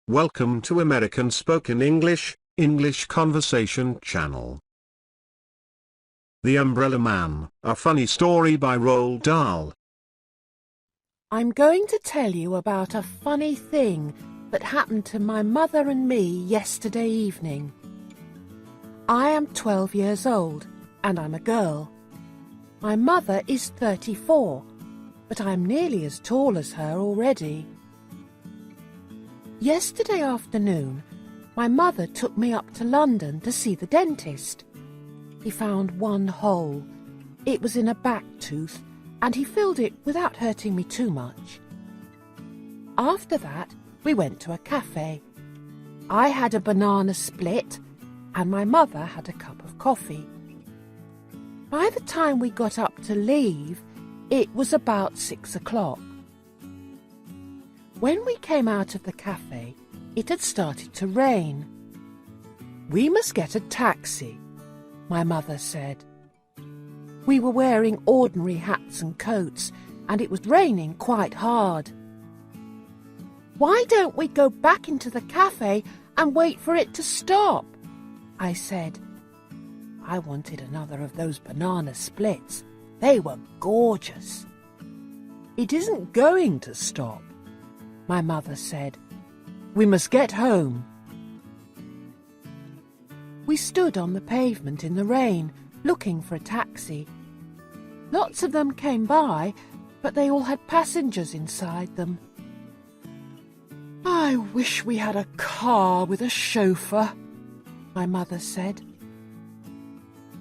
Welcome to American Spoken English, English Conversation Channel. The Umbrella Man, a funny story by ROALD DAHL. I'm going to tell you about a funny thing that happened to my mother and me yesterday evening. I am 12 years old and I'm a girl. My mother is 34, but I'm nearly as tall as her already. Yesterday afternoon, my mother took me up to London to see the dentist. He found one hole. It was in a back tooth, and he filled it without hurting me too much. After that, we went to a cafe. I had a banana split, and my mother had a cup of coffee. By the time we got up to leave, it was about 6 o'clock. When we came out of the cafe, it had started to rain. "We must get a taxi," my mother said. We were wearing ordinary hats and coats, and it was raining quite hard. "Why don't we go back into the cafe and wait for it to stop?" I said. I wanted another of those banana splits. They were gorgeous. "It isn't going to stop," my mother said. "We must get home." We stood on the pavement in the rain, looking for a taxi. Lots of them came by, but they all had passengers inside them. "I wish we had a car with a chauffeur," my mother said.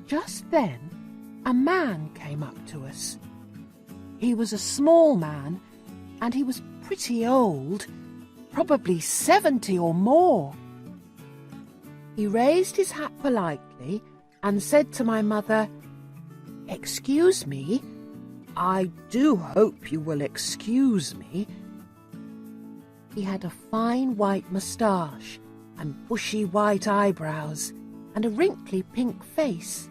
Just then, a man came up to us. He was a small man, and he was pretty old, probably 70 or more. He raised his hat politely and said to my mother, "Excuse me, I do hope you will excuse me." He had a fine white moustache and bushy white eyebrows and a wrinkly pink face.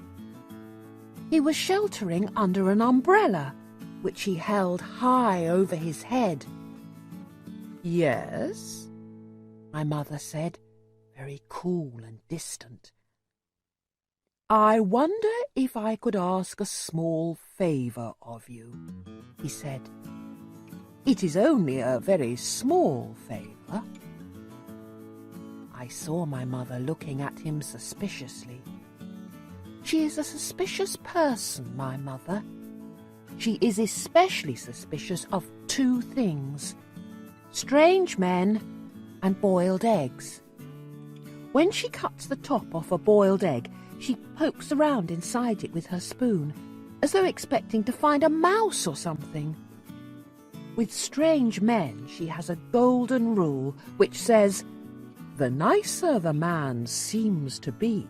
He was sheltering under an umbrella, which he held high over his head. "Yes?" my mother said, very cool and distant. "I wonder if I could ask a small favour of you," he said. "It is only a very small favour." I saw my mother looking at him suspiciously. She is a suspicious person, my mother. She is especially suspicious of two things: strange men and boiled eggs. When she cuts the top off a boiled egg, she pokes around inside it with her spoon, as though expecting to find a mouse or something. With strange men, she has a golden rule which says, "The nicer the man seems to be,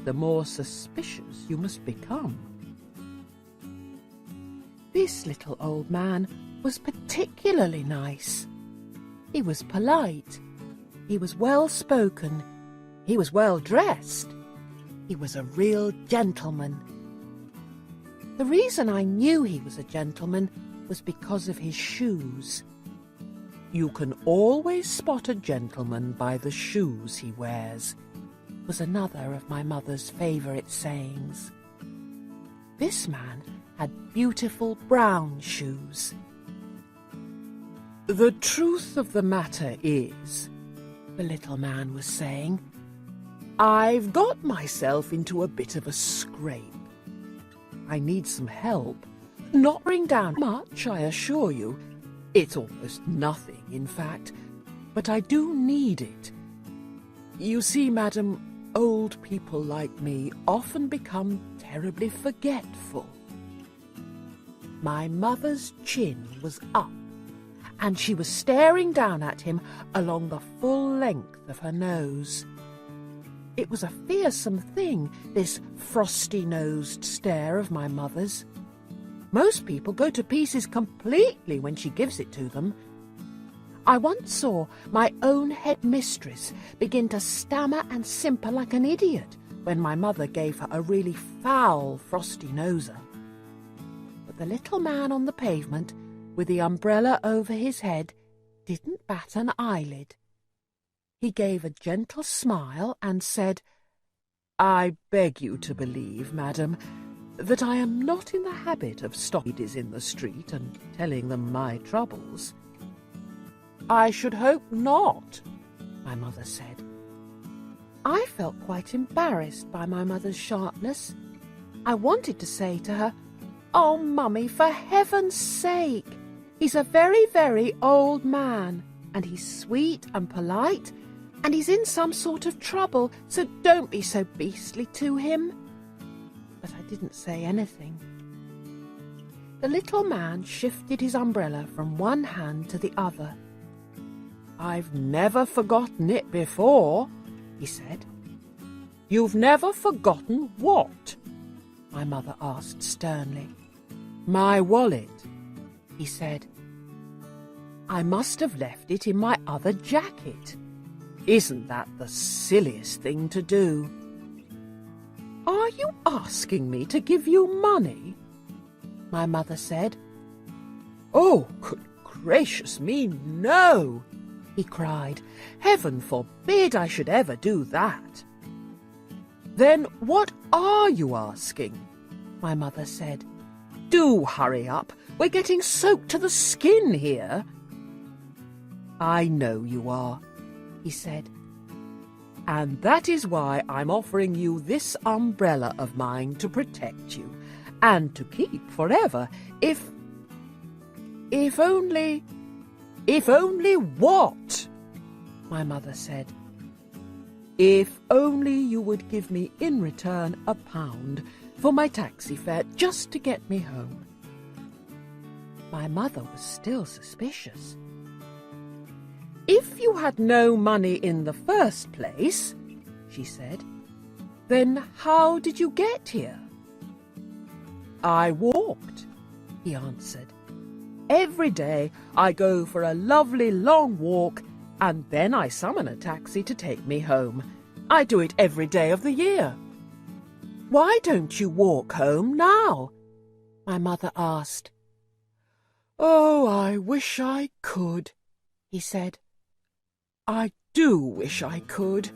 the more suspicious you must become." This little old man was particularly nice. He was polite. He was well-spoken. He was well-dressed. He was a real gentleman. The reason I knew he was a gentleman was because of his shoes. "You can always spot a gentleman by the shoes he wears," was another of my mother's favourite sayings. This man had beautiful brown shoes. "The truth of the matter is," the little man was saying, "I've got myself into a bit of a scrape. I need some help. Not bring down much, I assure you. It's almost nothing, in fact, but I do need it. You see, madam, old people like me often become terribly forgetful." My mother's chin was up, and she was staring down at him along the full length of her nose. It was a fearsome thing, this frosty-nosed stare of my mother's. Most people go to pieces completely when she gives it to them. I once saw my own head mistress begin to stammer and simper like an idiot when my mother gave her a really foul frosty-noser. But the little man on the pavement, with the umbrella over his head, didn't bat an eyelid. He gave a gentle smile and said, "I beg you to believe, madam, that I am not in the habit of stopping ladies in the street and telling them my troubles." "I should hope not," my mother said. I felt quite embarrassed by my mother's sharpness. I wanted to say to her, "Oh, Mummy, for heaven's sake! He's a very, very old man, and he's sweet and polite, and he's in some sort of trouble, so don't be so beastly to him." But I didn't say anything. The little man shifted his umbrella from one hand to the other. "I've never forgotten it before," he said. "You've never forgotten what?" my mother asked sternly. "My wallet," he said. "I must have left it in my other jacket. Isn't that the silliest thing to do?" "Are you asking me to give you money?" my mother said. "Oh, good gracious me, no!" he cried. "Heaven forbid I should ever do that." "Then what are you asking?" my mother said. "Do hurry up. We're getting soaked to the skin here." "I know you are," he said. "And that is why I'm offering you this umbrella of mine to protect you, and to keep forever, if only... "If only what?" my mother said. "If only you would give me in return £1 for my taxi fare just to get me home." My mother was still suspicious. "If you had no money in the first place," she said, "then how did you get here?" "I walked," he answered. "Every day I go for a lovely long walk, and then I summon a taxi to take me home. I do it every day of the year." "Why don't you walk home now?" my mother asked. "Oh, I wish I could," he said. "I do wish I could,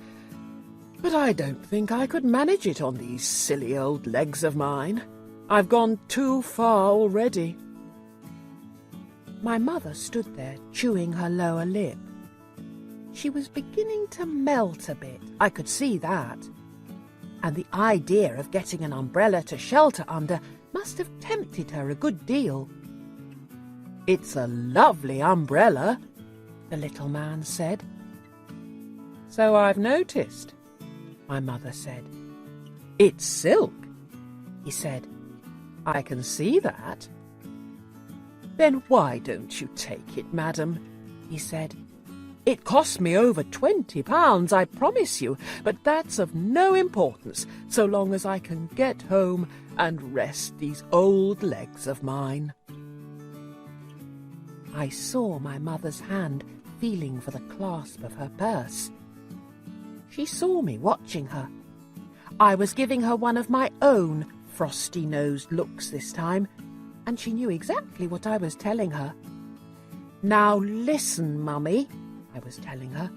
but I don't think I could manage it on these silly old legs of mine. I've gone too far already." My mother stood there chewing her lower lip. She was beginning to melt a bit, I could see that. And the idea of getting an umbrella to shelter under must have tempted her a good deal. "It's a lovely umbrella," the little man said. "So I've noticed," my mother said. "It's silk," he said. "I can see that." "Then why don't you take it, madam?" he said. "It cost me over £20, I promise you, but that's of no importance so long as I can get home and rest these old legs of mine." I saw my mother's hand feeling for the clasp of her purse. She saw me watching her. I was giving her one of my own frosty-nosed looks this time, and she knew exactly what I was telling her. "Now listen, Mummy," I was telling her.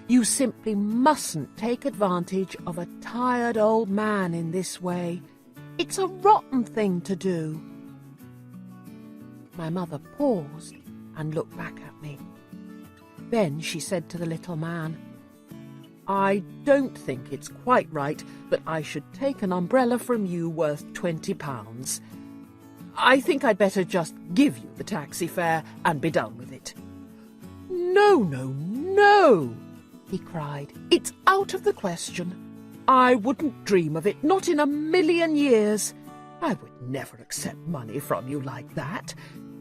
"You simply mustn't take advantage of a tired old man in this way. It's a rotten thing to do." My mother paused and looked back at me. Then she said to the little man, "I don't think it's quite right that I should take an umbrella from you worth £20. I think I'd better just give you the taxi fare and be done with it." "No, no, no," he cried. "It's out of the question. I wouldn't dream of it, not in a million years. I would never accept money from you like that.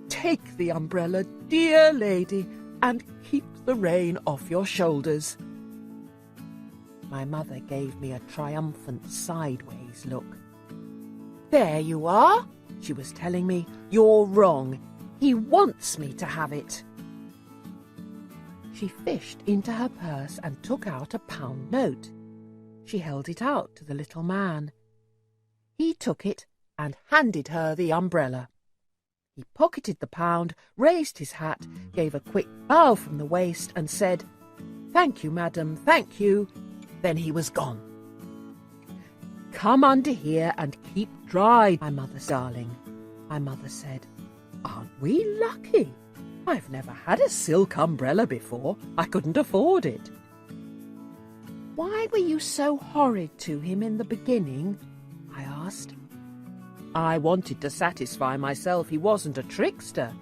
Take the umbrella, dear lady, and keep the rain off your shoulders." My mother gave me a triumphant sideways look. "There you are," she was telling me. "You're wrong. He wants me to have it." She fished into her purse and took out a £1 note. She held it out to the little man. He took it and handed her the umbrella. He pocketed the £1, raised his hat, gave a quick bow from the waist and said, Thank you, madam, thank you." Then he was gone. "Come under here and keep dry, my mother's darling," my mother said. "Aren't we lucky? I've never had a silk umbrella before. I couldn't afford it." "Why were you so horrid to him in the beginning?" I asked. "I wanted to satisfy myself he wasn't a trickster,"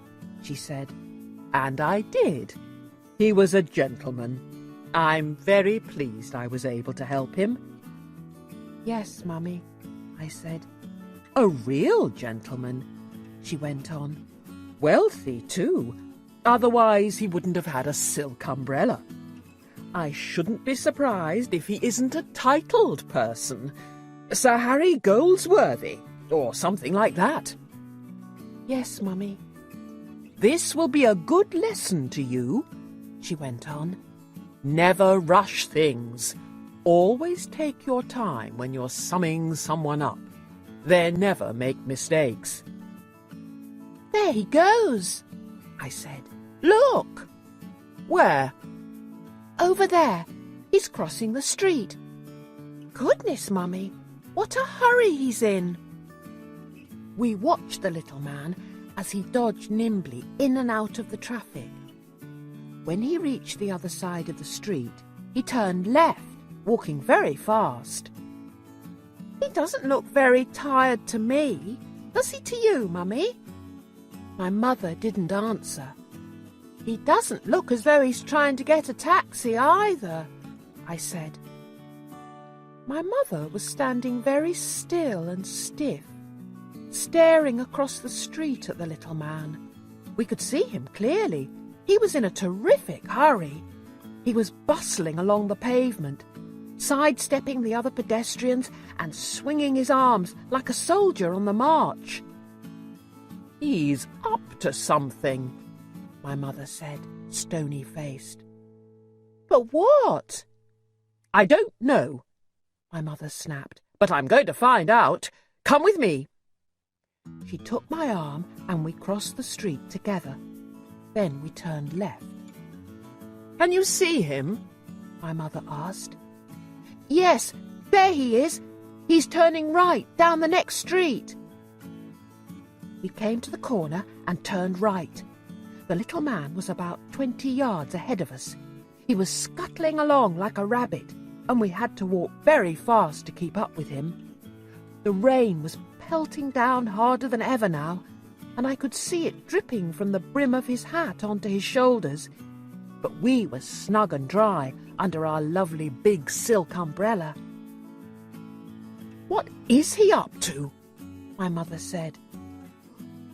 she said. "And I did. He was a gentleman. I'm very pleased I was able to help him." "Yes, Mummy," I said. "A real gentleman," she went on. "Wealthy, too. Otherwise he wouldn't have had a silk umbrella. I shouldn't be surprised if he isn't a titled person. Sir Harry Goldsworthy, or something like that." "Yes, Mummy." "This will be a good lesson to you," she went on. "Never rush things. Always take your time when you're summing someone up. They never make mistakes." "There he goes," I said. "Look." "Where?" "Over there. He's crossing the street." "Goodness, Mummy, what a hurry he's in." We watched the little man as he dodged nimbly in and out of the traffic. When he reached the other side of the street, he turned left, walking very fast. "He doesn't look very tired to me, does he to you, Mummy?" My mother didn't answer. "He doesn't look as though he's trying to get a taxi either," I said. My mother was standing very still and stiff, staring across the street at the little man. We could see him clearly. He was in a terrific hurry. He was bustling along the pavement, sidestepping the other pedestrians and swinging his arms like a soldier on the march. "He's up to something," my mother said, stony-faced. "But what?" "I don't know," my mother snapped, "but I'm going to find out. Come with me." She took my arm and we crossed the street together. Then we turned left. "Can you see him?" my mother asked. "Yes, there he is. He's turning right down the next street." We came to the corner and turned right. The little man was about 20 yards ahead of us. He was scuttling along like a rabbit, and we had to walk very fast to keep up with him. The rain was pelting down harder than ever now, and I could see it dripping from the brim of his hat onto his shoulders. But we were snug and dry under our lovely big silk umbrella. "What is he up to?" my mother said.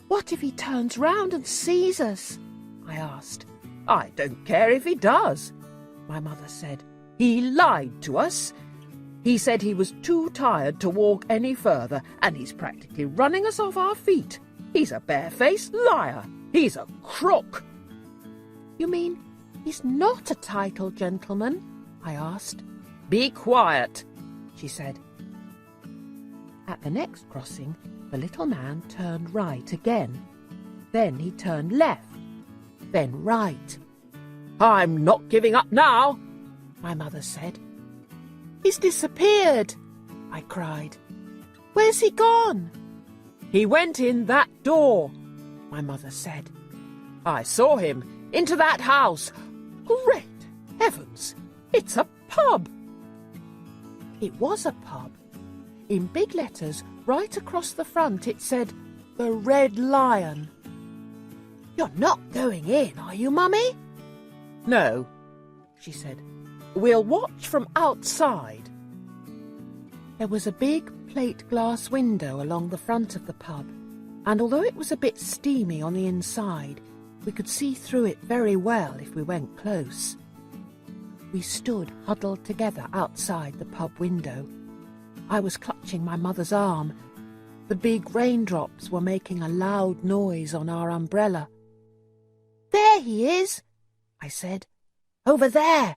"What if he turns round and sees us?" I asked. "I don't care if he does," my mother said. "He lied to us. He said he was too tired to walk any further, and he's practically running us off our feet. He's a barefaced liar. He's a crook." "You mean he's not a titled gentleman?" I asked. "Be quiet," she said. At the next crossing, the little man turned right again. Then he turned left, then right. "I'm not giving up now," my mother said. "He's disappeared," I cried. "Where's he gone?" "He went in that door," my mother said. "I saw him into that house. Great heavens, it's a pub!" It was a pub. In big letters right across the front it said, "The Red Lion." "You're not going in, are you, Mummy?" "No," she said. "We'll watch from outside." There was a big plate glass window along the front of the pub, and although it was a bit steamy on the inside, we could see through it very well if we went close. We stood huddled together outside the pub window. I was clutching my mother's arm. The big raindrops were making a loud noise on our umbrella. "There he is," I said. "Over there."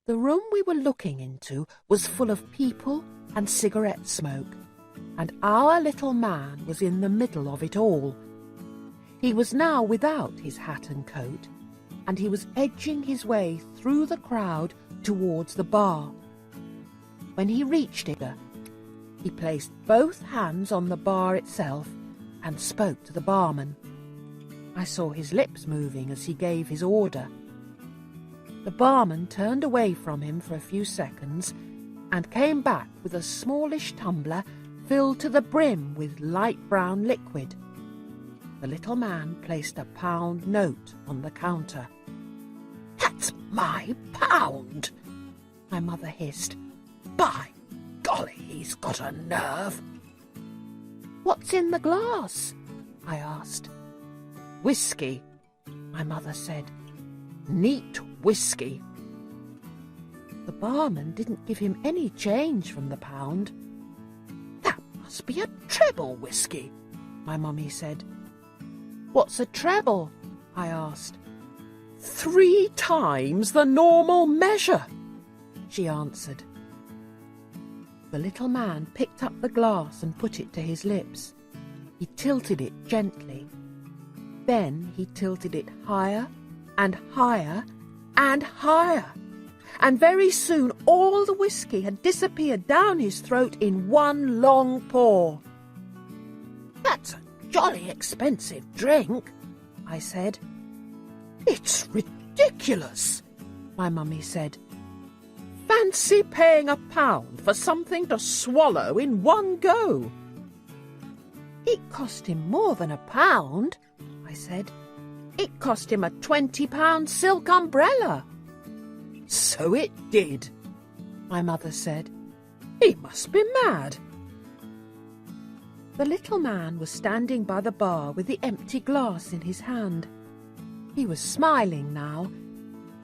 The room we were looking into was full of people and cigarette smoke, and our little man was in the middle of it all. He was now without his hat and coat, and he was edging his way through the crowd towards the bar. When he reached it, he placed both hands on the bar itself and spoke to the barman. I saw his lips moving as he gave his order. The barman turned away from him for a few seconds and came back with a smallish tumbler filled to the brim with light brown liquid. The little man placed a £1 note on the counter. "That's my £1!" my mother hissed. "By golly, he's got a nerve!" "What's in the glass?" I asked. "Whiskey," my mother said. "Neat whiskey." The barman didn't give him any change from the £1. "That must be a treble whiskey," my mummy said. "What's a treble?" I asked. "3 times the normal measure," she answered. The little man picked up the glass and put it to his lips. He tilted it gently. Then he tilted it higher and higher and higher, and very soon all the whiskey had disappeared down his throat in one long pour. "That's a jolly expensive drink," I said. "It's ridiculous," my mummy said. "Fancy paying £1 for something to swallow in one go." "It cost him more than £1, I said. "It cost him a £20 silk umbrella." "So it did," my mother said. "He must be mad." The little man was standing by the bar with the empty glass in his hand. He was smiling now,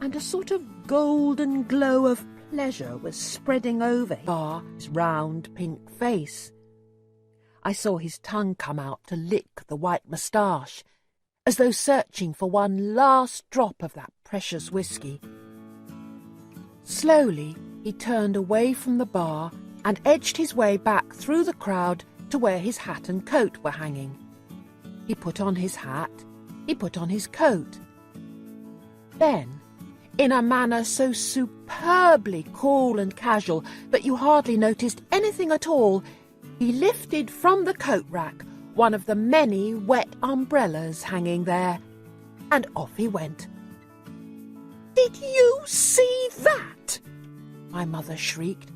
and a sort of golden glow of pleasure was spreading over his round pink face. I saw his tongue come out to lick the white moustache, as though searching for one last drop of that precious whiskey. Slowly he turned away from the bar and edged his way back through the crowd to where his hat and coat were hanging. He put on his hat, he put on his coat. Then, in a manner so superbly cool and casual that you hardly noticed anything at all, he lifted from the coat rack one of the many wet umbrellas hanging there, and off he went. "Did you see that?" my mother shrieked.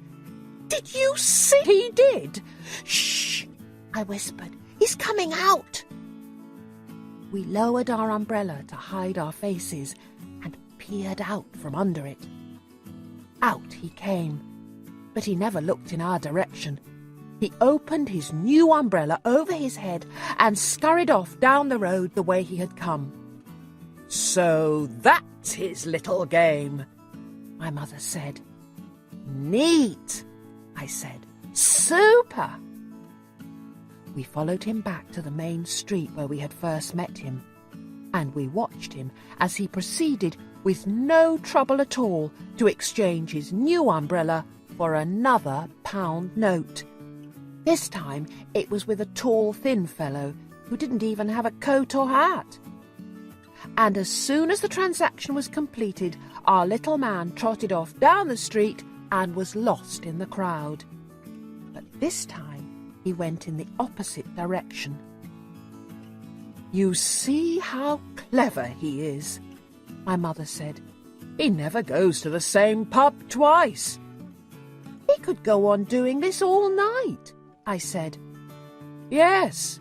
"Did you see?" "He did." "Shh," I whispered. "He's coming out." We lowered our umbrella to hide our faces and peered out from under it. Out he came, but he never looked in our direction. He opened his new umbrella over his head and scurried off down the road the way he had come. "So that's his little game," my mother said. "Neat," I said. "Super." We followed him back to the main street where we had first met him, and we watched him as he proceeded with no trouble at all to exchange his new umbrella for another £1 note. This time it was with a tall, thin fellow who didn't even have a coat or hat. And as soon as the transaction was completed, our little man trotted off down the street and was lost in the crowd. But this time he went in the opposite direction. "You see how clever he is," my mother said. "He never goes to the same pub twice." "He could go on doing this all night," I said. "Yes,"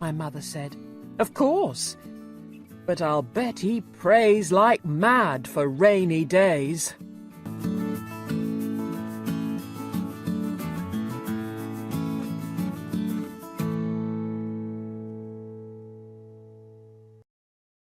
my mother said, "of course. But I'll bet he prays like mad for rainy days."